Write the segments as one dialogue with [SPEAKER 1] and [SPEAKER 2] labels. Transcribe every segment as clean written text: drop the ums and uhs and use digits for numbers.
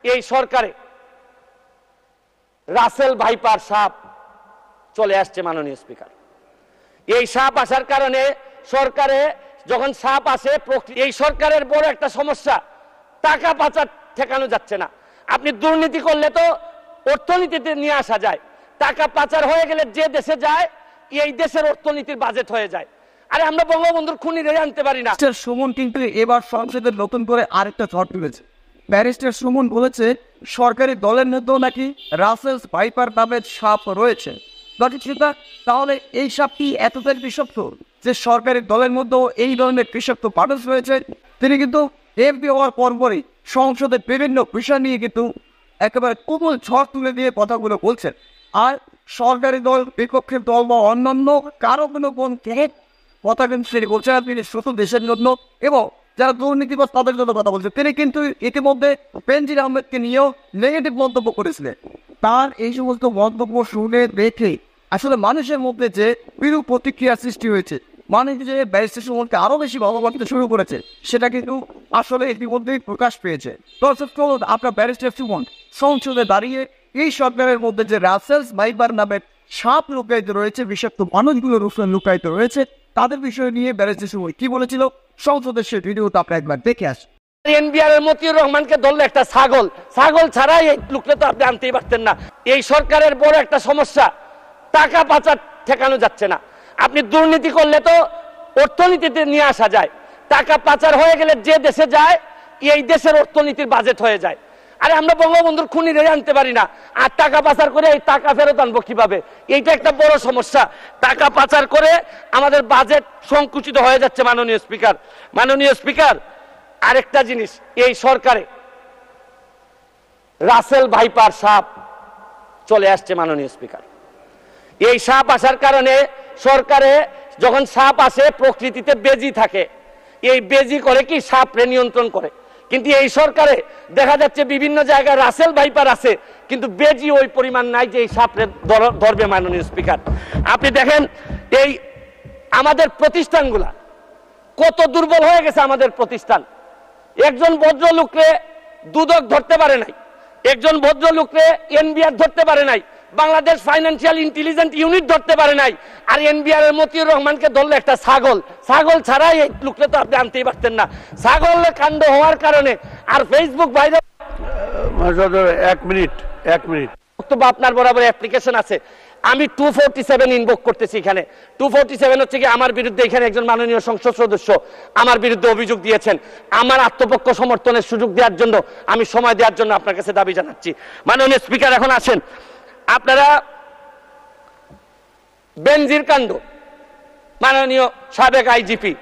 [SPEAKER 1] এই সরকারে Russell viper সাপ চলে আসছে মাননীয় স্পিকার। এই সাপ আসার কারণে সরকারে যখন সাপ আসে, এই সরকারের বড় একটা সমস্যা, টাকা পাচার ঠেকানো যাচ্ছে না। আপনি দুর্নীতি করলে তো অর্থনীতিতে নিয়ে আসা যায়, টাকা পাচার হয়ে গেলে যে দেশে যায় এই দেশের অর্থনীতির বাজেট হয়ে যায়। আরে আমরা বঙ্গবন্ধুর খুনিরে আনতে পারি না।
[SPEAKER 2] সুমন কিন্তু এবার সংসদে নতুন করে আরেকটা ঝড় তুলেছে। ব্যারিস্টার সুমন বলেছে সরকারি দলের মধ্যেও নাকি রাসেলস ভাইপার নামের সাপ রয়েছে। তাহলে এই সাপটি এতটাই বিষাক্ত যে সরকারি দলের মধ্যেও এই ধরনের বিষাক্ত মানুষ রয়েছে। তিনি কিন্তু এমপি হওয়ার পরপরই সংসদে বিভিন্ন বিষয় নিয়ে কিন্তু একেবারে কোমল ঝড় তুলে দিয়ে কথাগুলো বলছেন। আর সরকারি দল, বিপক্ষের দল বা অন্যান্য কারো কোনো কথা কিন্তু তিনি বলছেন তিনি শুধু দেশের জন্য এবং যারা দুর্নীতিবাজ তাদের জন্য কথা বলছেন। তিনি কিন্তু ইতিমধ্যে বেনজির আহমেদকে নিয়েও নেগেটিভ মন্তব্য করেছিলেন। তার এই সমস্ত মন্তব্য শুনে দেখে আসলে মানুষের মধ্যে যে বিরূপ প্রতিক্রিয়া সৃষ্টি হয়েছে, মানুষ যে ব্যারিস্টার সুমনকে আরো বেশি ভালোবাসতে শুরু করেছে, সেটা কিন্তু আসলে ইতিমধ্যেই প্রকাশ পেয়েছে। আপনার ব্যারিস্টার সুমন সংসদে দাঁড়িয়ে এই সরকারের মধ্যে যে রাসেলস ভাইপার নামের সাপ লুকায়িত রয়েছে, বিষাক্ত মানুষগুলো লুকায়িত রয়েছে, তাদের বিষয় নিয়ে ব্যারিস্টার সুমন কি বলেছিল সংসদের সেই ভিডিওটা আপনি একবার দেখে আসেন।
[SPEAKER 1] এনবিআর এর মতিউর রহমানকে ধরলে একটা ছাগল ছাড়াই এই লোকটা তো আপনি আনতেই পারতেন না। এই সরকারের বড় একটা সমস্যা, টাকা পাচার ঠেকানো যাচ্ছে না। আপনি দুর্নীতি করলে তো অর্থনীতিতে নিয়ে আসা যায়, টাকা পাচার হয়ে গেলে যে দেশে যায় এই দেশের অর্থনীতির বাজেট হয়ে যায়। আরে আমরা বঙ্গবন্ধুর খুনিরে আনতে পারি না, আর টাকা পাচার করে এই টাকা ফেরত আনবো কিভাবে? এইটা একটা বড় সমস্যা। টাকা পাচার করে আমাদের বাজেট সংকুচিত হয়ে যাচ্ছে। মাননীয় স্পিকার, আরেকটা জিনিস, এই সরকারে রাসেল ভাইপার সাপ চলে আসছে। মাননীয় স্পিকার, এই সাপ আসার কারণে সরকারে যখন সাপ আসে প্রকৃতিতে বেজি থাকে, এই বেজি করে কি সাপরে নিয়ন্ত্রণ করে। কিন্তু এই সরকারে দেখা যাচ্ছে বিভিন্ন জায়গায় রাসেল ভাইপার আছে কিন্তু বেজি ওই পরিমাণ নাই যে এই সাপরে ধরবে। মাননীয় স্পিকার, আপনি দেখেন এই আমাদের প্রতিষ্ঠানগুলা কত দুর্বল হয়ে গেছে। আমাদের প্রতিষ্ঠান, একজন ভদ্রলোকরে দুদক ধরতে পারে নাই, একজন ভদ্রলোকরে এনবিআর ধরতে পারে নাই, বাংলাদেশ ফাইন্যান্সিয়াল ইন্টেলিজেন্স ইউনিট ধরতে পারে নাই। আর এনবিআর এর মতিউর রহমানকে ধরলে একটা ছাগল ছাড়াই এই লোকটা তো আপনি আনতেই পারতেন না। ছাগলের কাণ্ড হওয়ার কারণে আর ফেসবুক বাইরে
[SPEAKER 3] 1 মিনিট
[SPEAKER 1] বক্তব্য আপনার বরাবর অ্যাপ্লিকেশন আছে। আমি 247 ইনভোক করতেছি। এখানে 247 হচ্ছে কি আমার বিরুদ্ধে এখানে একজন মাননীয় সংসদ সদস্য আমার বিরুদ্ধে অভিযোগ দিয়েছেন। আমার আত্মপক্ষ সমর্থনের সুযোগ দেওয়ার জন্য, আমি সময় দেওয়ার জন্য আপনার কাছে দাবি জানাচ্ছি। মাননীয় স্পিকার, এখন আসেন আপনারা বেনজির কাণ্ড, মাননীয় সাবেক আইজিপি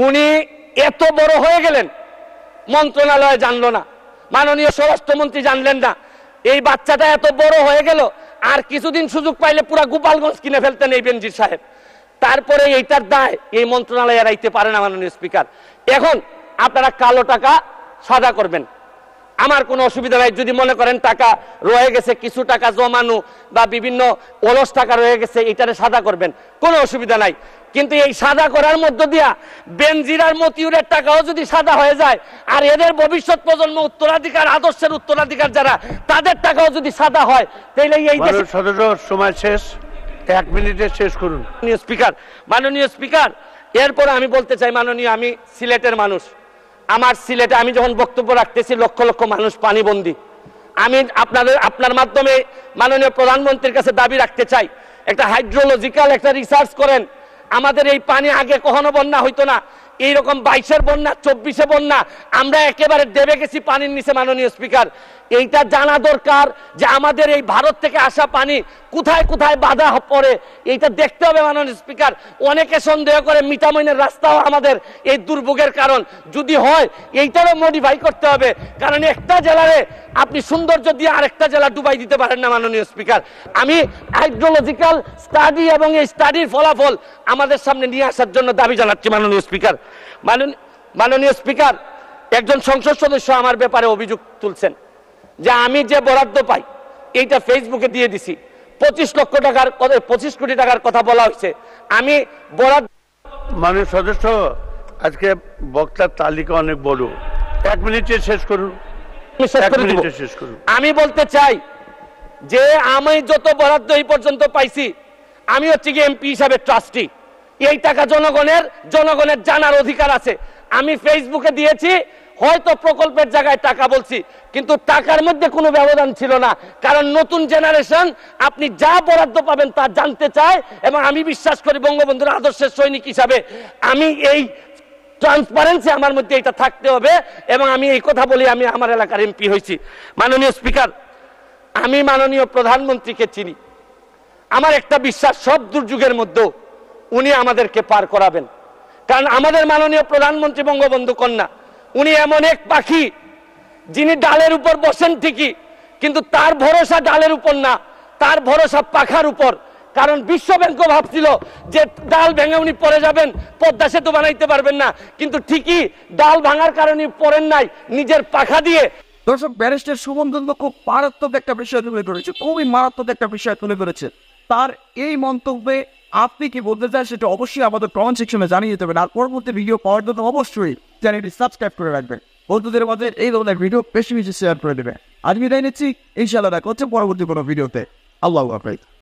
[SPEAKER 1] উনি এত বড় হয়ে গেলেন, মন্ত্রণালয় জানলো না, মাননীয় স্বরাষ্ট্রমন্ত্রী জানলেন না। এই বাচ্চাটা এত বড় হয়ে গেল, আর কিছুদিন সুযোগ পাইলে পুরা গোপালগঞ্জ কিনে ফেলতেন এই বেনজির সাহেব। তারপরে এইটার দায় এই মন্ত্রণালয় এড়াইতে পারে না। মাননীয় স্পিকার, এখন আপনারা কালো টাকা সাদা করবেন, আমার কোনো অসুবিধা নাই। যদি মনে করেন টাকা রয়ে গেছে, কিছু টাকা জমানো বা বিভিন্ন অলস টাকা রয়ে গেছে, এটারে সাদা করবেন, কোনো অসুবিধা নাই। কিন্তু এই সাদা করার মধ্য দিয়া বেনজির আর মতিউরের টাকাও যদি সাদা হয়ে যায়, আর এদের ভবিষ্যৎ প্রজন্ম উত্তরাধিকার, আদর্শের উত্তরাধিকার যারা, তাদের টাকাও যদি সাদা হয়, তাহলে এই
[SPEAKER 3] সময় শেষ, 1 মিনিটে শেষ করুন।
[SPEAKER 1] মাননীয় স্পিকার, এরপর আমি বলতে চাই, মাননীয়, আমি সিলেটের মানুষ। আমার সিলেটে আমি যখন বক্তব্য রাখতেছি লক্ষ লক্ষ মানুষ পানিবন্দী। আমি আপনার মাধ্যমে মাননীয় প্রধানমন্ত্রীর কাছে দাবি রাখতে চাই, একটা হাইড্রোলজিক্যাল একটা রিসার্চ করেন। আমাদের এই পানি আগে কখনো বন্যা হইতো না, এইরকম 22-এর বন্যা, 24-এ বন্যা, আমরা একেবারে দেবে গেছি পানির নিচে। মাননীয় স্পিকার, এইটা জানা দরকার যে আমাদের এই ভারত থেকে আসা পানি কোথায় কোথায় বাধা পড়ে, এইটা দেখতে হবে। মাননীয় স্পিকার, অনেকে সন্দেহ করে মিঠামইনের রাস্তাও আমাদের এই দুর্ভোগের কারণ। যদি হয় এইটারও মডিফাই করতে হবে, কারণ একটা জেলারে আপনি সৌন্দর্য দিয়ে আরেকটা জেলা ডুবাই দিতে পারেন না। মাননীয় স্পিকার, আমি হাইড্রোলজিক্যাল স্টাডি এবং এই স্টাডির ফলাফল আমাদের সামনে নিয়ে আসার জন্য দাবি জানাচ্ছি। মাননীয় স্পিকার, একজন সংসদ সদস্য আমার ব্যাপারে অভিযোগ তুলছেন যে আমি যে বরাদ্দ পাই এইটা ফেসবুকে দিয়ে দিছি। 25 কোটি টাকার কথা বলা হয়েছে। আমি বরাদ্দ,
[SPEAKER 3] মাননীয় সদস্য, আজকে বক্তার তালিকা অনেক বড়, 1 মিনিটে শেষ করুন।
[SPEAKER 1] আমি শেষ
[SPEAKER 3] এক
[SPEAKER 1] করে দিব।
[SPEAKER 3] মিনিটে শেষ করুন।
[SPEAKER 1] আমি বলতে চাই যে আমি যত বরাদ্দ এই পর্যন্ত পাইছি, আমি হচ্ছে কি এমপি হিসাবে ট্রাস্টি। এই টাকা জনগণের জানার অধিকার আছে। আমি ফেসবুকে দিয়েছি, হয়তো প্রকল্পের জায়গায় টাকা বলছি, কিন্তু টাকার মধ্যে কোনো ব্যবধান ছিল না। কারণ নতুন জেনারেশন আপনি যা বরাদ্দ পাবেন তা জানতে চায়, এবং আমি বিশ্বাস করি বঙ্গবন্ধুর আদর্শের সৈনিক হিসাবে আমি এই ট্রান্সপারেন্সি আমার মধ্যে এটা থাকতে হবে, এবং আমি এই কথা বলি আমি আমার এলাকার এমপি হয়েছি। মাননীয় স্পিকার, আমি মাননীয় প্রধানমন্ত্রীকে চিনি। আমার একটা বিশ্বাস, সব দুর্যোগের মধ্যেও উনি আমাদেরকে পার করাবেন। কারণ আমাদের মাননীয় প্রধানমন্ত্রী বঙ্গবন্ধু কন্যা, উনি এমন এক পাখি যিনি ডালের উপর বসেন ঠিকই, কিন্তু তার ভরসা ডালের উপর না, তার ভরসা পাখার উপর। কারণ বিশ্ব ব্যাংকও ভাবছিল যে ডাল ভেঙে উনি পড়ে যাবেন, পদ্মা সেতু বানাইতে পারবেন না, কিন্তু ঠিকই ডাল ভাঙার কারণে পড়েন নাই, নিজের পাখা দিয়ে।
[SPEAKER 2] দর্শক, ব্যারিস্টার সুমন দত্ত খুব মারাত্মক একটা বিষয় তুলে ধরেছে, খুবই মারাত্মক একটা বিষয় তুলে ধরেছে। তার এই মন্তব্যে আপনি কি বলতে চান সেটা অবশ্যই আমাদের কমেন্ট সেকশনে জানিয়ে দিতে হবে। আর পরবর্তী ভিডিও পাওয়ার জন্য অবশ্যই চ্যানেলটি সাবস্ক্রাইব করে রাখবেন, বন্ধুদের মাঝে এই ধরনের ভিডিও বেশি বেশি শেয়ার করে দেবেন। আজ বিদায় নিচ্ছি, ইনশাআল্লাহ দেখা হচ্ছে পরবর্তী কোনো ভিডিওতে। আল্লাহু হাফেজ।